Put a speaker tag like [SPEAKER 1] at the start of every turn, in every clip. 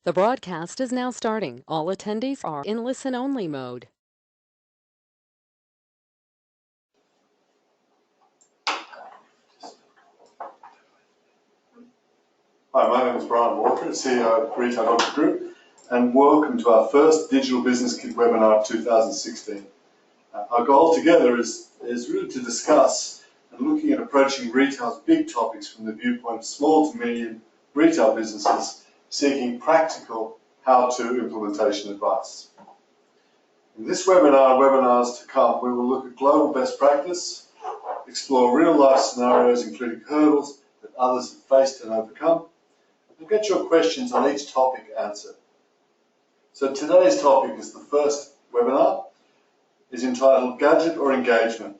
[SPEAKER 1] The broadcast is now starting. All attendees are in listen-only mode.
[SPEAKER 2] Hi, my name is Brian Walker, CEO of Retail Doctor Group, and welcome to our first Digital Business Kit webinar of 2016. Our goal together is really to discuss and looking at approaching retail's big topics from the viewpoint of small to medium retail businesses seeking practical how-to implementation advice. In this webinar and webinars to come, we will look at global best practice, explore real-life scenarios including hurdles that others have faced and overcome, and get your questions on each topic answered. So today's topic is the first webinar, is entitled Gadget or Engagement,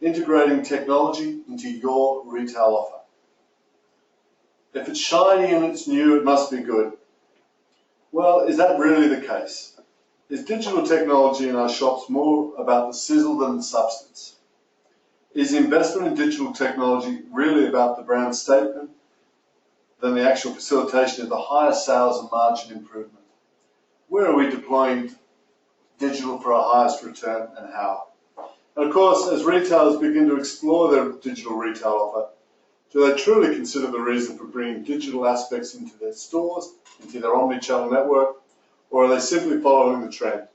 [SPEAKER 2] Integrating Technology into Your Retail Offer. If it's shiny and it's new, it must be good. Well, is that really the case? Is digital technology in our shops more about the sizzle than the substance? Is investment in digital technology really about the brand statement than the actual facilitation of the higher sales and margin improvement? Where are we deploying digital for our highest return and how? And of course, as retailers begin to explore their digital retail offer, do they truly consider the reason for bringing digital aspects into their stores, into their omni-channel network, or are they simply following the trend?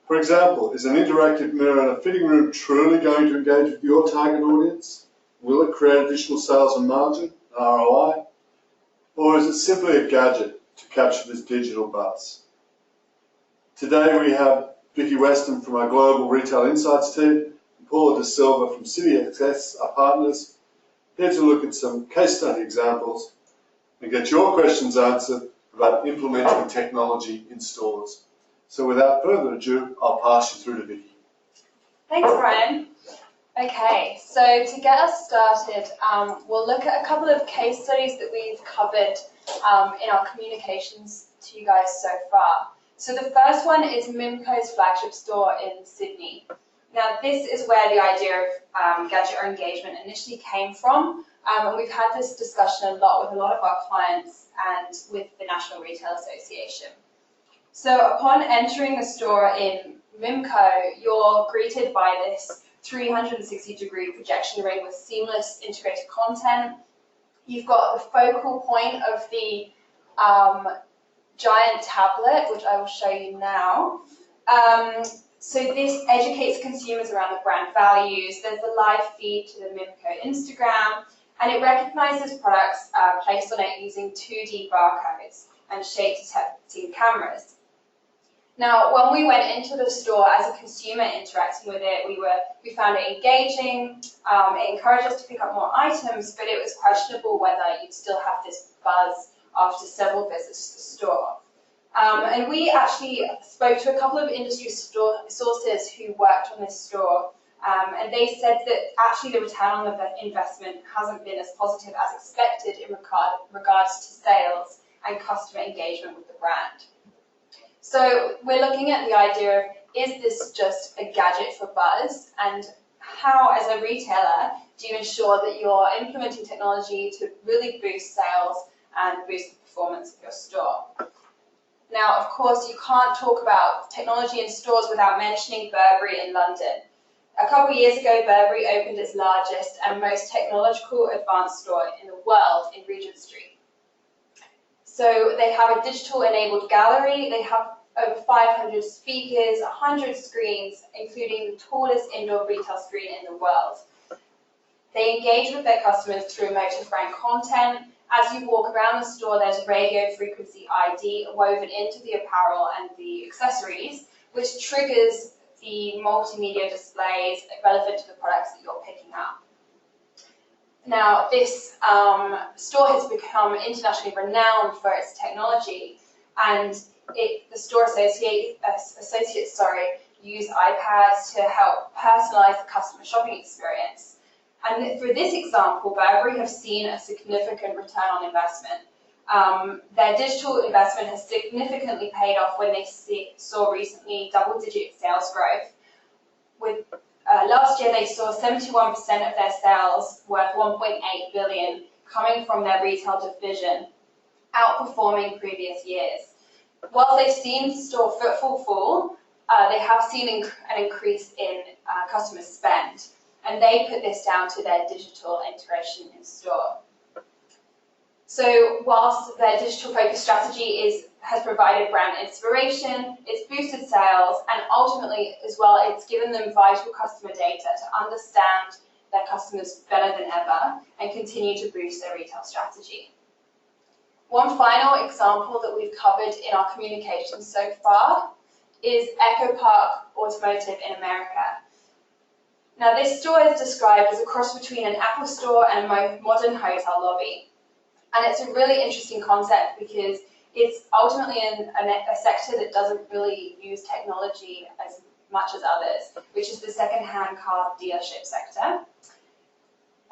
[SPEAKER 2] For example, is an interactive mirror in a fitting room truly going to engage with your target audience? Will it create additional sales and margin, and ROI? Or is it simply a gadget to capture this digital buzz? Today we have Vicky Weston from our Global Retail Insights team and Paula De Silva from CityXS, our partners, here to look at some case study examples and get your questions answered about implementing technology in stores. So without further ado, I'll pass you through to Vicky.
[SPEAKER 3] Thanks, Brian. Okay, so to get us started, we'll look at a couple of case studies that we've covered in our communications to you guys so far. So the first one is Mimco's flagship store in Sydney. Now, this is where the idea of gadget or engagement initially came from, and we've had this discussion a lot with a lot of our clients and with the National Retail Association. So upon entering the store in Mimco, you're greeted by this 360-degree projection ring with seamless integrated content. You've got the focal point of the giant tablet, which I will show you now. So this educates consumers around the brand values. There's a live feed to the Mimco Instagram, and it recognizes products placed on it using 2D barcodes and shape detecting cameras. Now, when we went into the store as a consumer interacting with it, we found it engaging. It encouraged us to pick up more items, but it was questionable whether you'd still have this buzz after several visits to the store. And we actually spoke to a couple of industry sources who worked on this store, and they said that actually the return on the investment hasn't been as positive as expected in regards to sales and customer engagement with the brand. So we're looking at the idea of, is this just a gadget for buzz, and how, as a retailer, do you ensure that you're implementing technology to really boost sales and boost the performance of your store? Now, of course, you can't talk about technology in stores without mentioning Burberry in London. A couple of years ago, Burberry opened its largest and most technological advanced store in the world in Regent Street. So they have a digital-enabled gallery. They have over 500 speakers, 100 screens, including the tallest indoor retail screen in the world. They engage with their customers through emotive-brand content. As you walk around the store, there's radio frequency ID woven into the apparel and the accessories, which triggers the multimedia displays relevant to the products that you're picking up. Now, this store has become internationally renowned for its technology, and the store associates use iPads to help personalize the customer shopping experience. And for this example, Burberry have seen a significant return on investment. Their digital investment has significantly paid off when they saw recently double-digit sales growth. With last year, they saw 71% of their sales, worth $1.8 billion, coming from their retail division. outperforming previous years. Whilst they've seen store footfall fall, they have seen an increase in customer spend, and they put this down to their digital integration in store. So whilst their digital focus strategy has provided brand inspiration, it's boosted sales, and ultimately as well, it's given them vital customer data to understand their customers better than ever and continue to boost their retail strategy. One final example that we've covered in our communications so far is Echo Park Automotive in America. Now, this store is described as a cross between an Apple store and a modern hotel lobby. And it's a really interesting concept because it's ultimately in a sector that doesn't really use technology as much as others, which is the second-hand car dealership sector.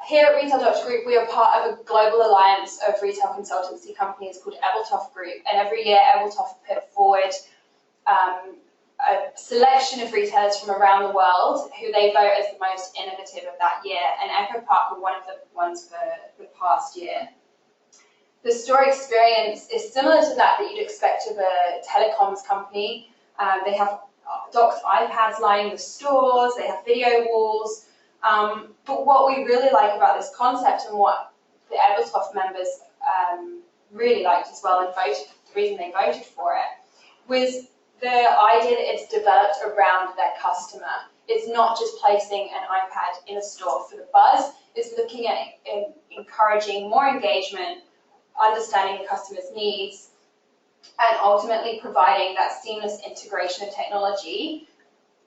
[SPEAKER 3] Here at Retail Group, we are part of a global alliance of retail consultancy companies called Ebeltoft Group, and every year Ebeltoft put forward a selection of retailers from around the world who they vote as the most innovative of that year, and Echo Park were one of the ones for the past year. The store experience is similar to that you'd expect of a telecoms company. They have docked iPads lining the stores, they have video walls, but what we really like about this concept and what the Ebeltoft members really liked as well and voted, the reason they voted for it, was the idea that it's developed around their customer. It's not just placing an iPad in a store for the buzz, it's looking at encouraging more engagement, understanding the customer's needs, and ultimately providing that seamless integration of technology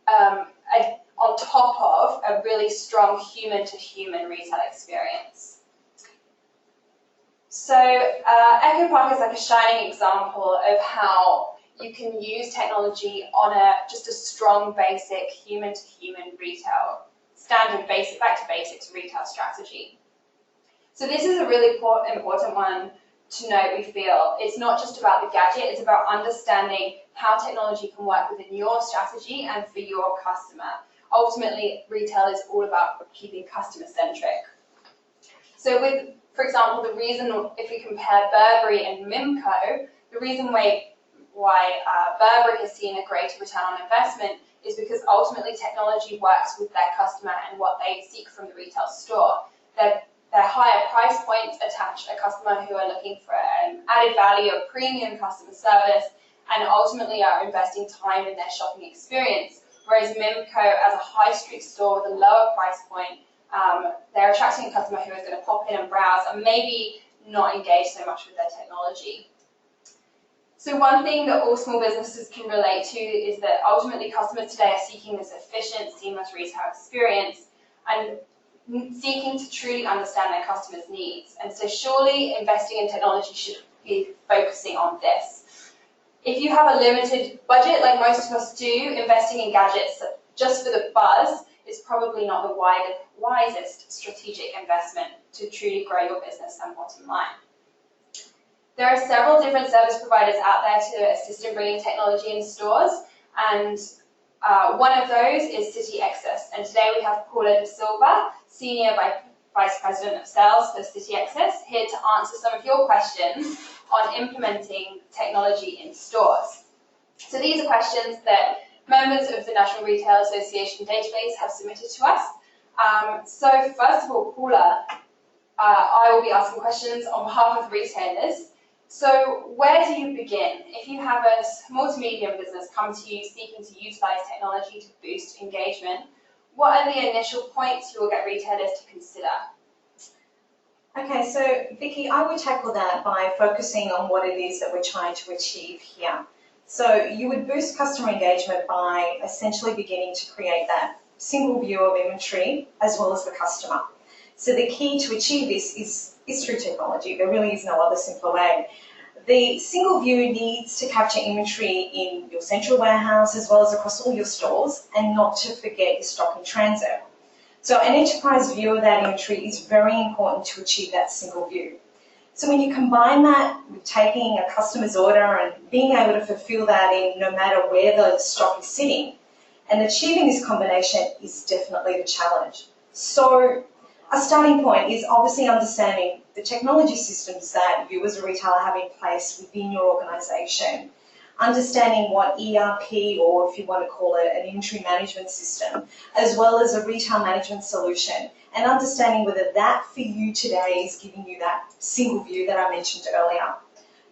[SPEAKER 3] on top of a really strong human-to-human retail experience. So Echo Park is like a shining example of how you can use technology on just a strong, basic human-to-human retail, standard basic, back to basics retail strategy. So this is a really important one to note, we feel. It's not just about the gadget, it's about understanding how technology can work within your strategy and for your customer. Ultimately, retail is all about keeping customer-centric. So with, for example, the reason, if we compare Burberry and Mimco, the reason why Burberry has seen a greater return on investment is because ultimately technology works with their customer and what they seek from the retail store. Their higher price points attach a customer who are looking for added value or premium customer service and ultimately are investing time in their shopping experience. Whereas Mimco, as a high street store with a lower price point, they're attracting a customer who is going to pop in and browse and maybe not engage so much with their technology. So one thing that all small businesses can relate to is that ultimately customers today are seeking this efficient, seamless retail experience and seeking to truly understand their customers' needs. And so surely investing in technology should be focusing on this. If you have a limited budget, like most of us do, investing in gadgets just for the buzz is probably not the wisest strategic investment to truly grow your business and bottom line. There are several different service providers out there to assist in bringing technology in stores, and one of those is City Access. And today we have Paula De Silva, Senior Vice President of Sales for City Access, here to answer some of your questions on implementing technology in stores. So these are questions that members of the National Retail Association database have submitted to us. So first of all, Paula, I will be asking questions on behalf of the retailers. So where do you begin? If you have a small to medium business come to you seeking to utilize technology to boost engagement, what are the initial points you will get retailers to consider?
[SPEAKER 4] Okay, so Vicky, I would tackle that by focusing on what it is that we're trying to achieve here. So you would boost customer engagement by essentially beginning to create that single view of inventory as well as the customer. So the key to achieve this is through technology. There really is no other simpler way. The single view needs to capture inventory in your central warehouse as well as across all your stores, and not to forget your stock in transit. So an enterprise view of that inventory is very important to achieve that single view. So when you combine that with taking a customer's order and being able to fulfill that in no matter where the stock is sitting, and achieving this combination is definitely the challenge. So A starting point is obviously understanding the technology systems that you as a retailer have in place within your organisation. Understanding what ERP, or if you want to call it an inventory management system, as well as a retail management solution, and understanding whether that for you today is giving you that single view that I mentioned earlier.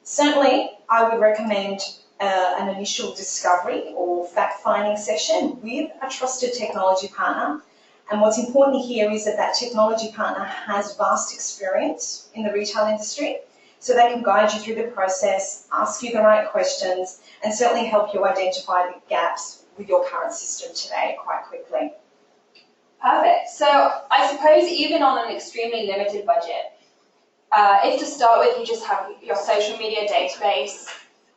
[SPEAKER 4] Certainly, I would recommend an initial discovery or fact-finding session with a trusted technology partner. And what's important here is that that technology partner has vast experience in the retail industry, so they can guide you through the process, ask you the right questions, and certainly help you identify the gaps with your current system today quite quickly.
[SPEAKER 3] Perfect. So I suppose even on an extremely limited budget, if to start with you just have your social media database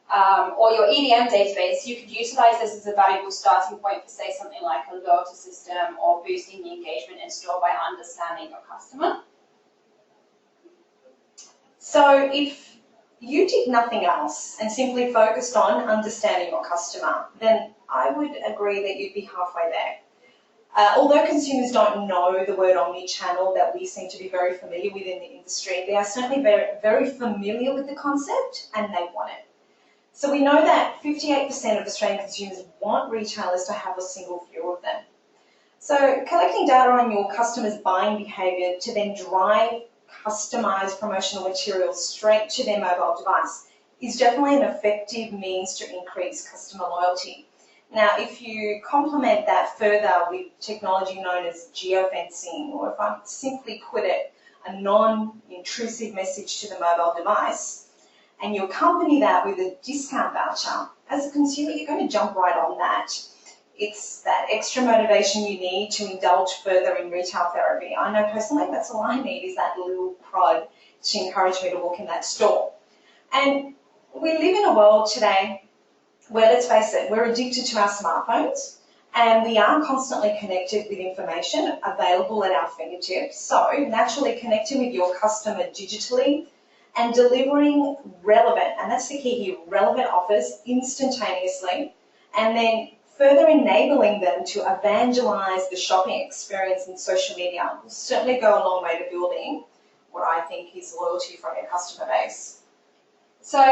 [SPEAKER 3] or your EDM database, you could utilize this as a valuable starting point for, say, something like a loyalty system or boosting the engagement in store by understanding your customer.
[SPEAKER 4] So if you did nothing else and simply focused on understanding your customer, then I would agree that you'd be halfway there. Although consumers don't know the word omni-channel that we seem to be very familiar with in the industry, they are certainly very, very familiar with the concept and they want it. So we know that 58% of Australian consumers want retailers to have a single view of them. So collecting data on your customers' buying behaviour to then drive customised promotional materials straight to their mobile device is definitely an effective means to increase customer loyalty. Now, if you complement that further with technology known as geofencing, or if I simply put it, a non-intrusive message to the mobile device, and you accompany that with a discount voucher, as a consumer, you're going to jump right on that. It's that extra motivation you need to indulge further in retail therapy. I know personally that's all I need, is that little prod to encourage me to walk in that store. And we live in a world today where, let's face it, we're addicted to our smartphones and we are constantly connected with information available at our fingertips. So naturally connecting with your customer digitally and delivering relevant, and that's the key here, relevant offers instantaneously, and then further enabling them to evangelise the shopping experience in social media will certainly go a long way to building what I think is loyalty from your customer base.
[SPEAKER 3] So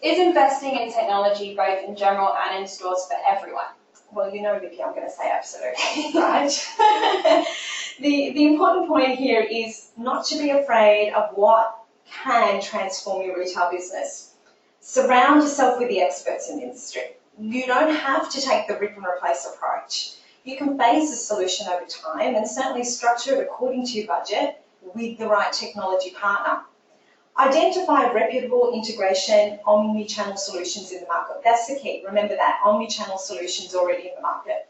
[SPEAKER 3] is investing in technology both in general and in stores for everyone?
[SPEAKER 4] Well, you know, Vicky, I'm going to say absolutely, right? The important point here is not to be afraid of what can transform your retail business. Surround yourself with the experts in the industry. You don't have to take the rip and replace approach. You can phase the solution over time and certainly structure it according to your budget with the right technology partner. Identify reputable integration omni-channel solutions in the market. That's the key. Remember that, omni-channel solutions already in the market.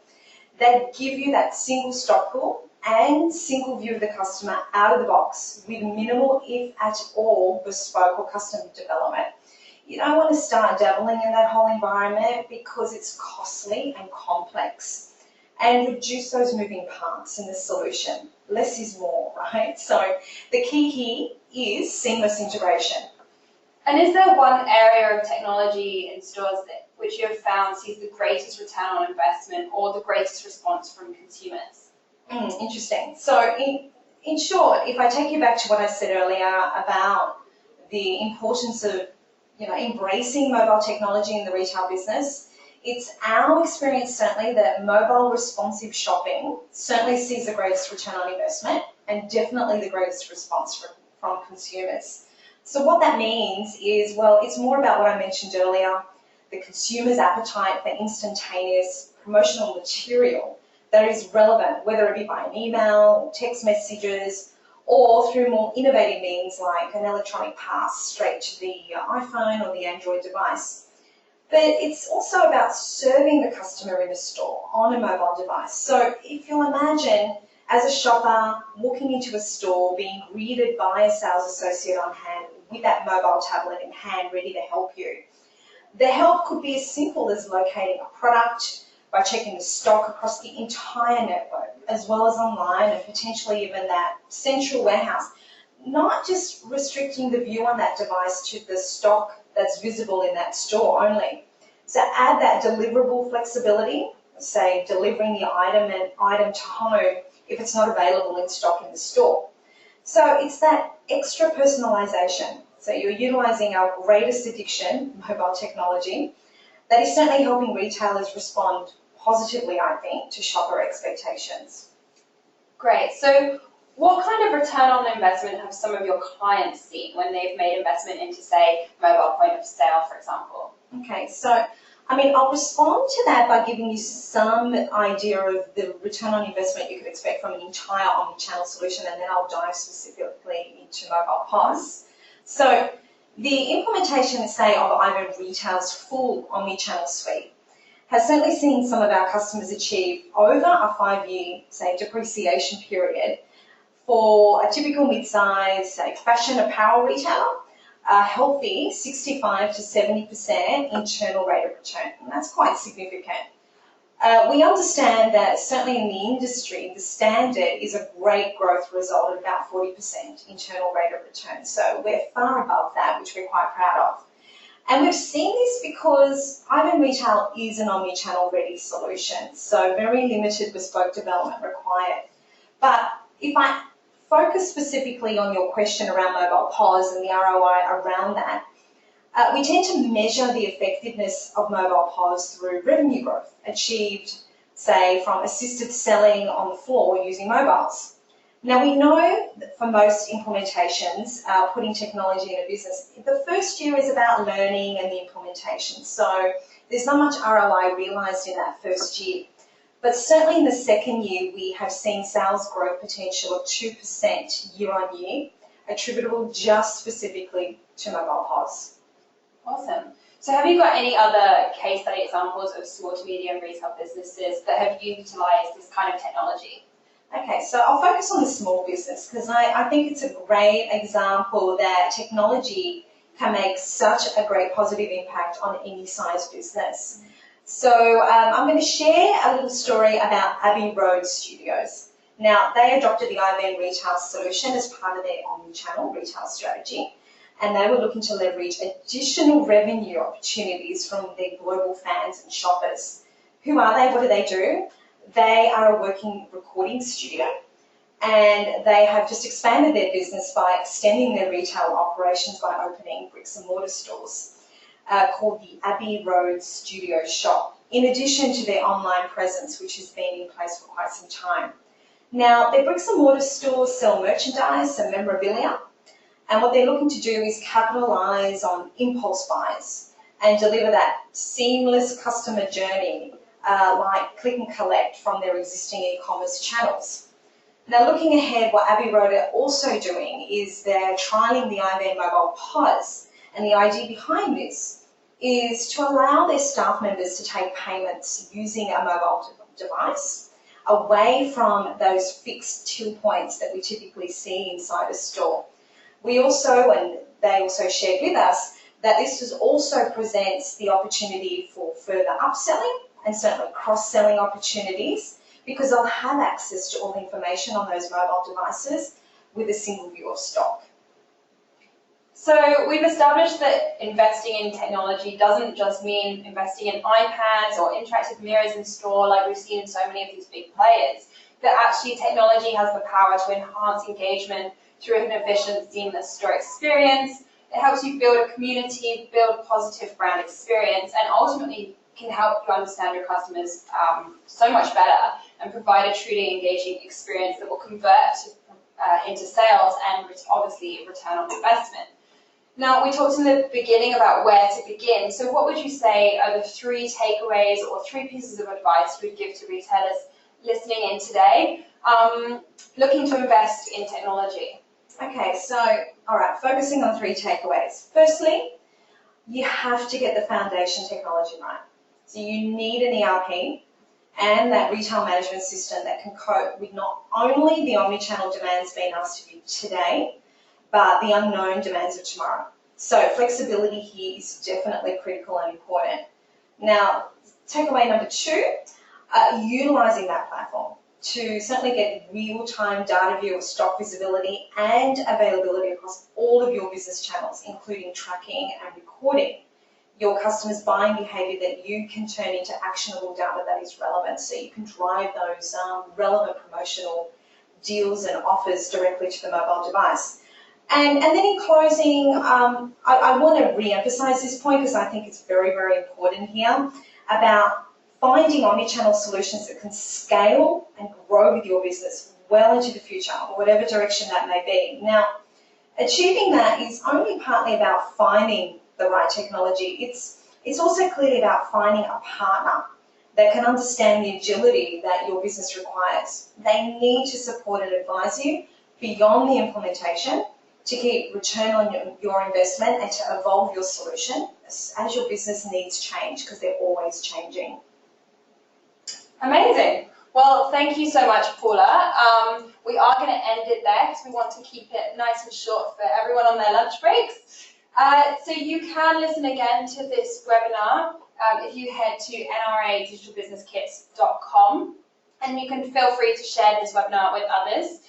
[SPEAKER 4] That give you that single stock pool and single view of the customer out of the box with minimal, if at all, bespoke or custom development. You don't want to start dabbling in that whole environment because it's costly and complex. And reduce those moving parts in the solution. Less is more, right? So the key here is seamless integration.
[SPEAKER 3] And is there one area of technology in stores which you have found sees the greatest return on investment or the greatest response from consumers?
[SPEAKER 4] Interesting. So in short, if I take you back to what I said earlier about the importance of embracing mobile technology in the retail business, it's our experience certainly that mobile responsive shopping certainly sees the greatest return on investment and definitely the greatest response from consumers. So what that means is, well, it's more about what I mentioned earlier, the consumer's appetite for instantaneous promotional material that is relevant, whether it be by an email, text messages, or through more innovative means like an electronic pass straight to the iPhone or the Android device. But it's also about serving the customer in a store on a mobile device. So if you'll imagine, as a shopper, walking into a store, being greeted by a sales associate on hand with that mobile tablet in hand, ready to help you. The help could be as simple as locating a product by checking the stock across the entire network, as well as online and potentially even that central warehouse. Not just restricting the view on that device to the stock that's visible in that store only. So add that deliverable flexibility, say delivering the item to home if it's not available in stock in the store. So it's that extra personalisation. So you're utilising our greatest addiction, mobile technology, that is certainly helping retailers respond positively, I think, to shopper expectations.
[SPEAKER 3] Great. So what kind of return on investment have some of your clients seen when they've made investment into, say, mobile point of sale, for example?
[SPEAKER 4] Okay, so I'll respond to that by giving you some idea of the return on investment you could expect from an entire omnichannel solution, and then I'll dive specifically into mobile POS. So the implementation, say, of Ivan Retail's full omnichannel suite has certainly seen some of our customers achieve over a 5-year, say, depreciation period for a typical mid-size, say, fashion apparel retailer, a healthy 65 to 70% internal rate of return, and that's quite significant. We understand that certainly in the industry, the standard is a great growth result of about 40% internal rate of return. So we're far above that, which we're quite proud of. And we've seen this because Ivan Retail is an omnichannel ready solution, so very limited bespoke development required. But if I focus specifically on your question around mobile POS and the ROI around that, we tend to measure the effectiveness of mobile POS through revenue growth achieved, say, from assisted selling on the floor using mobiles. Now, we know that for most implementations, putting technology in a business, the first year is about learning and the implementation. So there's not much ROI realised in that first year. But certainly in the second year, we have seen sales growth potential of 2% year on year, attributable just specifically to mobile POS.
[SPEAKER 3] Awesome. So have you got any other case study examples of small to medium retail businesses that have utilised this kind of technology?
[SPEAKER 4] Okay, so I'll focus on the small business because I think it's a great example that technology can make such a great positive impact on any size business. So I'm going to share a little story about Abbey Road Studios. Now, they adopted the Ivan Retail solution as part of their omnichannel retail strategy, and they were looking to leverage additional revenue opportunities from their global fans and shoppers. Who are they? What do they do? They are a working recording studio, and they have just expanded their business by extending their retail operations by opening bricks and mortar stores called the Abbey Road Studio Shop, in addition to their online presence, which has been in place for quite some time. Now, their bricks and mortar stores sell merchandise and memorabilia, and what they're looking to do is capitalise on impulse buys and deliver that seamless customer journey like click and collect from their existing e-commerce channels. Now, looking ahead, what Abbey Road are also doing is they're trialling the Ivan mobile POS, and the idea behind this is to allow their staff members to take payments using a mobile device away from those fixed till points that we typically see inside a store. We also, and they also shared with us, that this also presents the opportunity for further upselling and certainly cross-selling opportunities, because they'll have access to all the information on those mobile devices with a single view of stock.
[SPEAKER 3] So we've established that investing in technology doesn't just mean investing in iPads or interactive mirrors in store like we've seen in so many of these big players, that actually technology has the power to enhance engagement through an efficient, seamless store experience. It helps you build a community, build a positive brand experience, and ultimately can help you understand your customers so much better and provide a truly engaging experience that will convert into sales and obviously return on investment. Now, we talked in the beginning about where to begin. So what would you say are the 3 takeaways or 3 pieces of advice you would give to retailers listening in today, looking to invest in technology?
[SPEAKER 4] Okay, so, all right, focusing on 3 takeaways. Firstly, you have to get the foundation technology right. So you need an ERP and that retail management system that can cope with not only the omnichannel demands being asked of you today, but the unknown demands of tomorrow. So flexibility here is definitely critical and important. Now, takeaway number 2, utilising that platform to certainly get real-time data view of stock visibility and availability across all of your business channels, including tracking and recording your customers' buying behaviour that you can turn into actionable data that is relevant, so you can drive those relevant promotional deals and offers directly to the mobile device. And then in closing, I want to re-emphasize this point because I think it's very, very important here about finding omnichannel solutions that can scale and grow with your business well into the future, or whatever direction that may be. Now, achieving that is only partly about finding the right technology. It's also clearly about finding a partner that can understand the agility that your business requires. They need to support and advise you beyond the implementation to keep return on your investment and to evolve your solution as your business needs change, because they're always changing.
[SPEAKER 3] Amazing. Well, thank you so much, Paula. We are going to end it there because we want to keep it nice and short for everyone on their lunch breaks. So you can listen again to this webinar if you head to nradigitalbusinesskits.com, and you can feel free to share this webinar with others.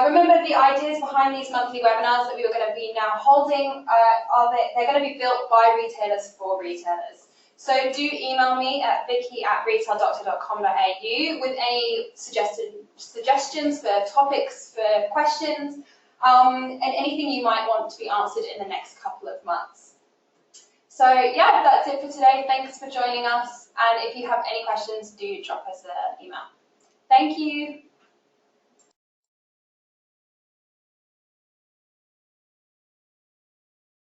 [SPEAKER 3] Remember, the ideas behind these monthly webinars that we are going to be now holding, they're going to be built by retailers for retailers. So do email me at vicky@retaildoctor.com.au with any suggestions for topics, for questions, and anything you might want to be answered in the next couple of months. So yeah, that's it for today. Thanks for joining us. And if you have any questions, do drop us an email. Thank you.